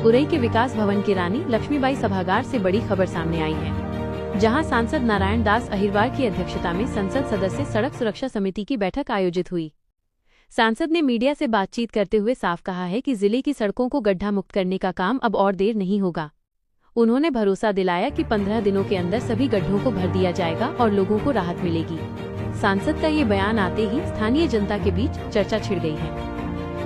उरई के विकास भवन की रानी लक्ष्मीबाई सभागार से बड़ी खबर सामने आई है, जहां सांसद नारायण दास अहिरवार की अध्यक्षता में संसद सदस्य सड़क सुरक्षा समिति की बैठक आयोजित हुई। सांसद ने मीडिया से बातचीत करते हुए साफ कहा है कि जिले की सड़कों को गड्ढा मुक्त करने का काम अब और देर नहीं होगा। उन्होंने भरोसा दिलाया कि 15 दिनों के अंदर सभी गड्ढों को भर दिया जाएगा और लोगों को राहत मिलेगी। सांसद का ये बयान आते ही स्थानीय जनता के बीच चर्चा छिड़ गई है।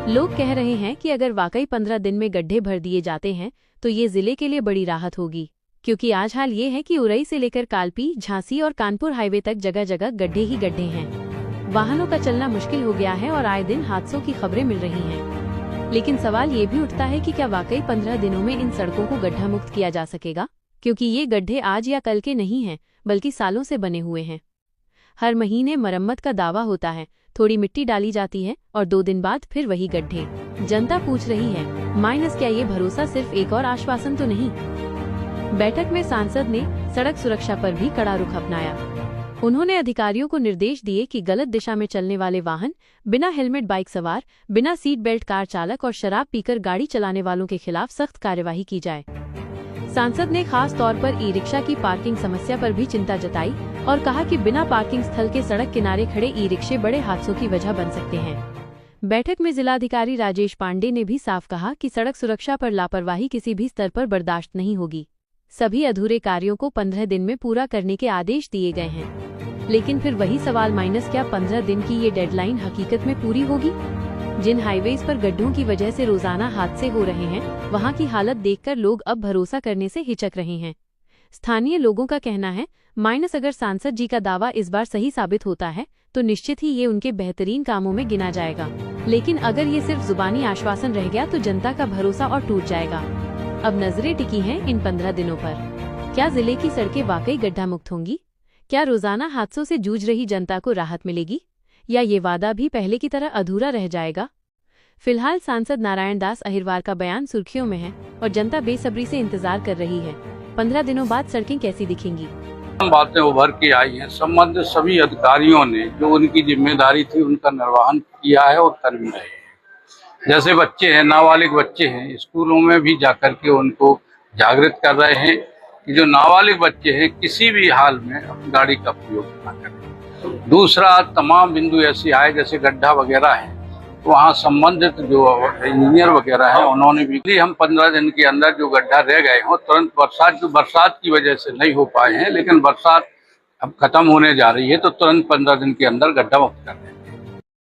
लोग कह रहे हैं कि अगर वाकई 15 दिन में गड्ढे भर दिए जाते हैं तो ये जिले के लिए बड़ी राहत होगी, क्योंकि आज हाल ये है कि उरई से लेकर कालपी, झांसी और कानपुर हाईवे तक जगह जगह गड्ढे ही गड्ढे हैं। वाहनों का चलना मुश्किल हो गया है और आए दिन हादसों की खबरें मिल रही हैं। लेकिन सवाल ये भी उठता है कि क्या वाकई 15 दिनों में इन सड़कों को गड्ढा मुक्त किया जा सकेगा, क्योंकि ये गड्ढे आज या कल के नहीं हैं बल्कि सालों से बने हुए हैं। हर महीने मरम्मत का दावा होता है, थोड़ी मिट्टी डाली जाती है और 2 दिन बाद फिर वही गड्ढे। जनता पूछ रही है क्या ये भरोसा सिर्फ एक और आश्वासन तो नहीं? बैठक में सांसद ने सड़क सुरक्षा पर भी कड़ा रुख अपनाया। उन्होंने अधिकारियों को निर्देश दिए कि गलत दिशा में चलने वाले वाहन, बिना हेलमेट बाइक सवार, बिना सीट बेल्ट कार चालक और शराब पीकर गाड़ी चलाने वालों के खिलाफ सख्त कार्यवाही की जाए। सांसद ने खास तौर पर ई-रिक्शा की पार्किंग समस्या पर भी चिंता जताई और कहा कि बिना पार्किंग स्थल के सड़क किनारे खड़े ई-रिक्शे बड़े हादसों की वजह बन सकते हैं। बैठक में जिलाधिकारी राजेश पांडे ने भी साफ कहा कि सड़क सुरक्षा पर लापरवाही किसी भी स्तर पर बर्दाश्त नहीं होगी। सभी अधूरे कार्यों को 15 दिन में पूरा करने के आदेश दिए गए हैं। लेकिन फिर वही सवाल क्या 15 दिन की ये डेडलाइन हकीकत में पूरी होगी? जिन हाईवेज पर गड्ढों की वजह से रोजाना हादसे हो रहे हैं, वहां की हालत देखकर लोग अब भरोसा करने से हिचक रहे हैं। स्थानीय लोगों का कहना है अगर सांसद जी का दावा इस बार सही साबित होता है तो निश्चित ही ये उनके बेहतरीन कामों में गिना जाएगा। लेकिन अगर ये सिर्फ जुबानी आश्वासन रह गया तो जनता का भरोसा और टूट जाएगा। अब नजरें टिकी हैं इन 15 दिनों पर। क्या जिले की सड़कें वाकई गड्ढा मुक्त होंगी? क्या रोजाना हादसों से जूझ रही जनता को राहत मिलेगी, या ये वादा भी पहले की तरह अधूरा रह जाएगा? फिलहाल सांसद नारायण दास अहिरवार का बयान सुर्खियों में है और जनता बेसब्री से इंतजार कर रही है। 15 दिनों बाद सड़कें कैसी दिखेंगी? बातें उभर के आई हैं। संबंधित सभी अधिकारियों ने जो उनकी जिम्मेदारी थी उनका निर्वहन किया है और कर भी रहे हैं। जैसे बच्चे हैं, नाबालिग बच्चे हैं, स्कूलों में भी जाकर के उनको जागृत कर रहे हैं कि जो नाबालिग बच्चे हैं किसी भी हाल में अपनी गाड़ी का प्रयोग न करें। दूसरा, तमाम बिंदु ऐसे आए जैसे गड्ढा वगैरह है, वहाँ संबंधित जो इंजीनियर वगैरह हैं उन्होंने भी हम 15 दिन के अंदर जो गड्ढा रह गए हो तुरंत बरसात की वजह से नहीं हो पाए हैं, लेकिन बरसात अब खत्म होने जा रही है तो तुरंत 15 दिन के अंदर गड्ढा मुक्त कर दें।